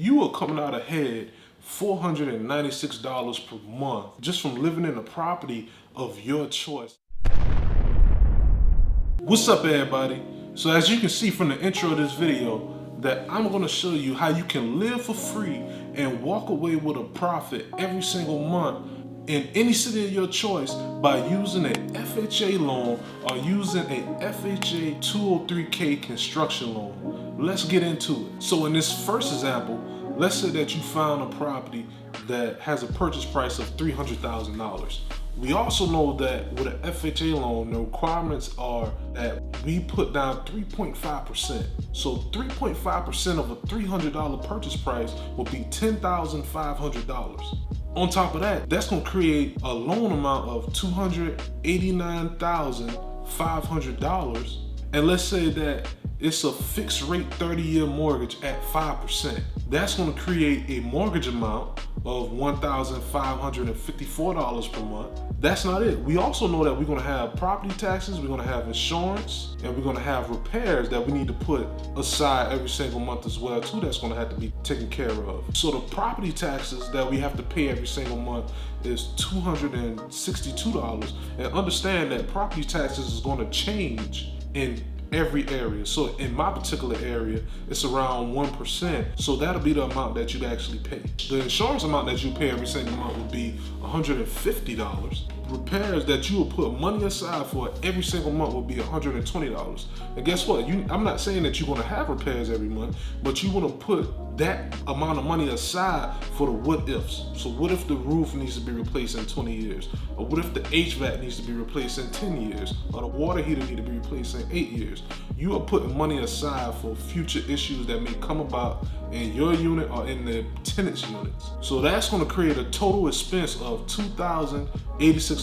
you are coming out ahead $496 per month just from living in a property of your choice. What's up, everybody? So as you can see from the intro of this video, that I'm going to show you how you can live for free and walk away with a profit every single month in any city of your choice by using an FHA loan or using a FHA 203K construction loan. Let's get into it. So in this first example, let's say that you found a property that has a purchase price of $300,000. We also know that with an FHA loan, the requirements are that we put down 3.5%. So 3.5% of a $300 purchase price will be $10,500. On top of that, that's going to create a loan amount of $289,500. And let's say that it's a fixed rate 30-year mortgage at 5%. That's going to create a mortgage amount of $1,554 per month. That's not it. We also know that we're going to have property taxes, we're going to have insurance, and we're going to have repairs that we need to put aside every single month as well too. That's going to have to be taken care of. So the property taxes that we have to pay every single month is $262. And understand that property taxes is going to change in every area. So in my particular area, it's around 1%. So that'll be the amount that you'd actually pay. The insurance amount that you pay every single month would be $150. Repairs that you will put money aside for every single month will be $120. And guess what? I'm not saying that you're going to have repairs every month, but you want to put that amount of money aside for the what ifs. So what if the roof needs to be replaced in 20 years? Or what if the HVAC needs to be replaced in 10 years? Or the water heater needs to be replaced in 8 years? You are putting money aside for future issues that may come about in your unit or in the tenant's units. So that's going to create a total expense of $2,086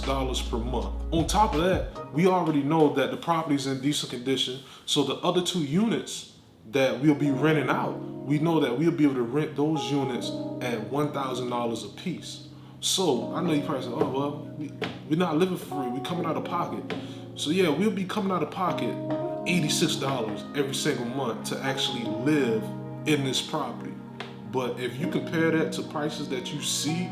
per month. On top of that, we already know that the property's in decent condition, so the other 2 units that we'll be renting out, we know that we'll be able to rent those units at $1,000 a piece. So I know you probably say, oh, well, we're not living for free, we're coming out of pocket. So yeah, we'll be coming out of pocket $86 every single month to actually live in this property. But if you compare that to prices that you see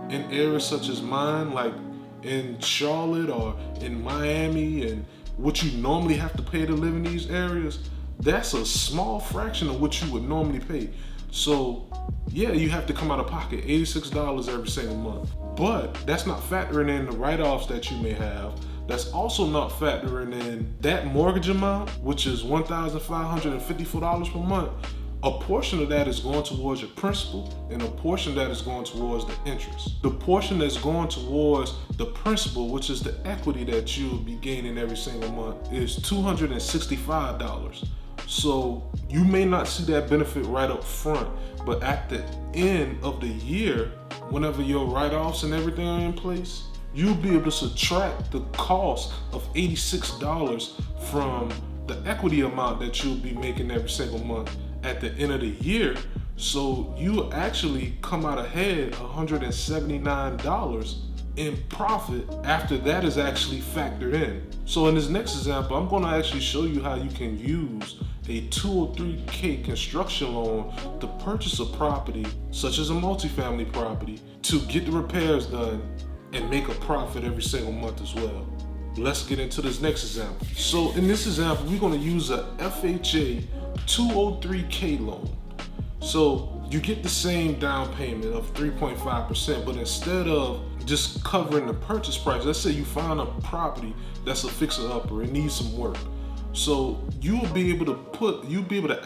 in areas such as mine, like in Charlotte or in Miami, and what you normally have to pay to live in these areas, that's a small fraction of what you would normally pay. So yeah, you have to come out of pocket $86 every single month. But that's not factoring in the write-offs that you may have. That's also not factoring in that mortgage amount, which is $1,554 per month. A portion of that is going towards your principal, and a portion of that is going towards the interest. The portion that's going towards the principal, which is the equity that you'll be gaining every single month, is $265. So you may not see that benefit right up front, but at the end of the year, whenever your write-offs and everything are in place, you'll be able to subtract the cost of $86 from the equity amount that you'll be making every single month at the end of the year. So you actually come out ahead $179 in profit after that is actually factored in. So in this next example, I'm going to actually show you how you can use a 203K construction loan to purchase a property such as a multifamily property to get the repairs done and make a profit every single month as well. Let's get into this next example. So in this example, we're going to use a FHA 203K loan. So you get the same down payment of 3.5%, but instead of just covering the purchase price, let's say you find a property that's a fixer-upper, it needs some work. So you'll be able to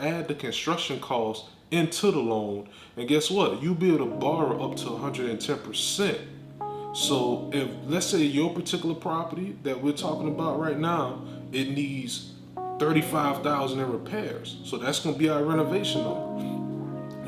add the construction cost into the loan, and guess what? You'll be able to borrow up to 110%. So if, let's say, your particular property that we're talking about right now, it needs $35,000 in repairs. So that's going to be our renovation number.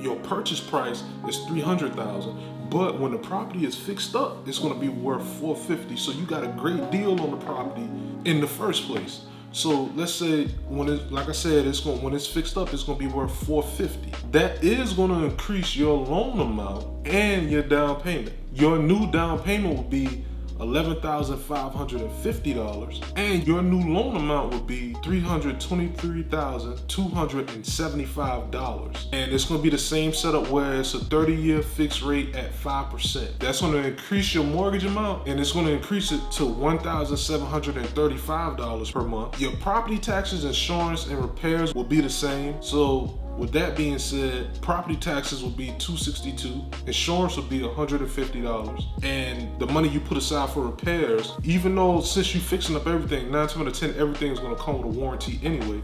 Your purchase price is $300,000, but when the property is fixed up, it's going to be worth $450,000. So you got a great deal on the property in the first place. So let's say when it's, like I said, when it's fixed up, it's going to be worth $450,000. That is going to increase your loan amount and your down payment. Your new down payment will be $11,550, and your new loan amount would be $323,275. And it's going to be the same setup where it's a 30-year fixed rate at 5%. That's going to increase your mortgage amount, and it's going to increase it to $1,735 per month. Your property taxes, insurance, and repairs will be the same. So with that being said, property taxes will be $262, insurance will be $150, and the money you put aside for repairs, even though since you're fixing up everything, 9 times out of 10, everything is going to come with a warranty anyway,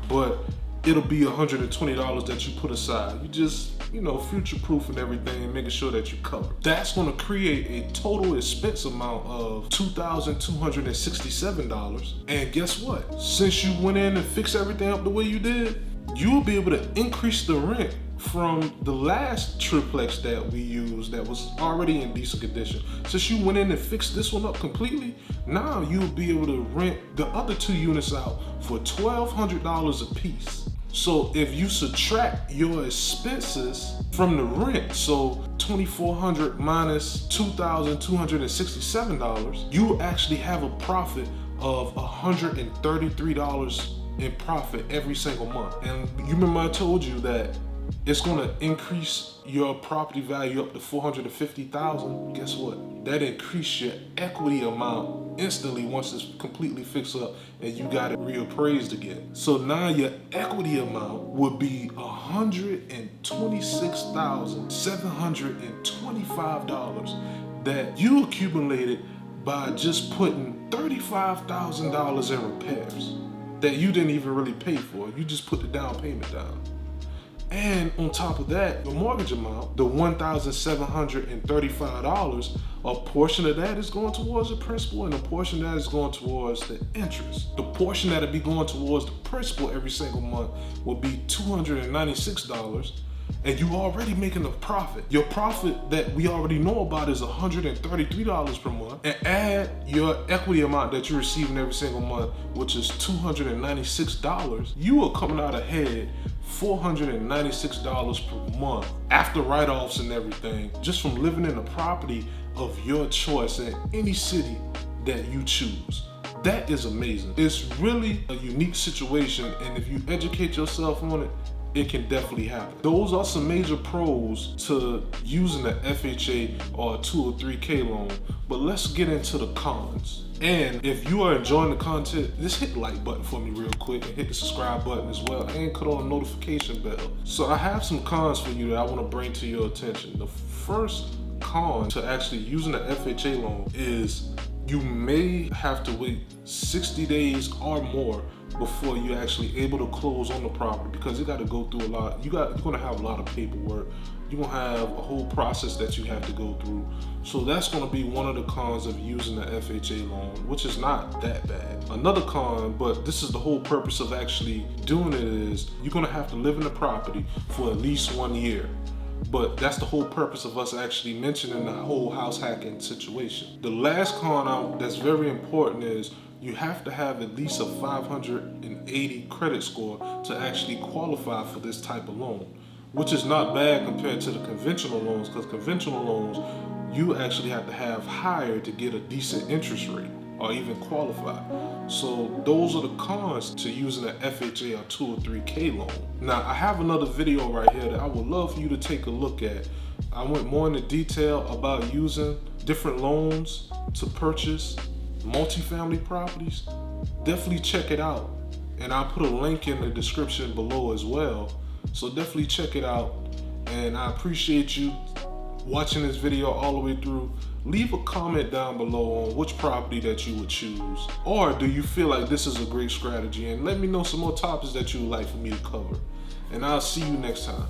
but it'll be $120 that you put aside. You just, future-proofing everything and making sure that you cover. That's going to create a total expense amount of $2,267. And guess what? Since you went in and fixed everything up the way you did, you'll be able to increase the rent from the last triplex that we used that was already in decent condition. Since you went in and fixed this one up completely, now you'll be able to rent the other 2 units out for $1,200 a piece. So if you subtract your expenses from the rent, so $2,400 minus $2,267, you actually have a profit of $133 in profit every single month. And you remember I told you that it's gonna increase your property value up to $450,000. Guess what? That increased your equity amount instantly once it's completely fixed up and you got it reappraised again. So now your equity amount would be $126,725 that you accumulated by just putting $35,000 in repairs that you didn't even really pay for. You just put the down payment down. And on top of that, the mortgage amount, the $1,735, a portion of that is going towards the principal and a portion of that is going towards the interest. The portion that'll be going towards the principal every single month will be $296. And you already making a profit. Your profit that we already know about is $133 per month, and add your equity amount that you're receiving every single month, which is $296. You are coming out ahead $496 per month after write-offs and everything, just from living in a property of your choice in any city that you choose. That is amazing. It's really a unique situation, and if you educate yourself on it, it can definitely happen. Those are some major pros to using an FHA or a 2 or 3K loan, but let's get into the cons. And if you are enjoying the content, just hit the like button for me real quick and hit the subscribe button as well, and click on the notification bell. So I have some cons for you that I want to bring to your attention. The first con to actually using an FHA loan is you may have to wait 60 days or more before you're actually able to close on the property, because you got to go through a lot. You're going to have a lot of paperwork. You're going to have a whole process that you have to go through. So that's going to be one of the cons of using the FHA loan, which is not that bad. Another con, but this is the whole purpose of actually doing it, is you're going to have to live in the property for at least 1 year. But that's the whole purpose of us actually mentioning the whole house hacking situation. The last con that's very important is you have to have at least a 580 credit score to actually qualify for this type of loan, which is not bad compared to the conventional loans, because conventional loans, you actually have to have higher to get a decent interest rate or even qualify. So those are the cons to using an FHA or 2 or 3K loan. Now I have another video right here that I would love for you to take a look at. I went more into detail about using different loans to purchase multifamily properties. Definitely check it out, and I'll put a link in the description below as well. So definitely check it out, and I appreciate you watching this video all the way through. Leave a comment down below on which property that you would choose, or do you feel like this is a great strategy, and let me know some more topics that you would like for me to cover, and I'll see you next time.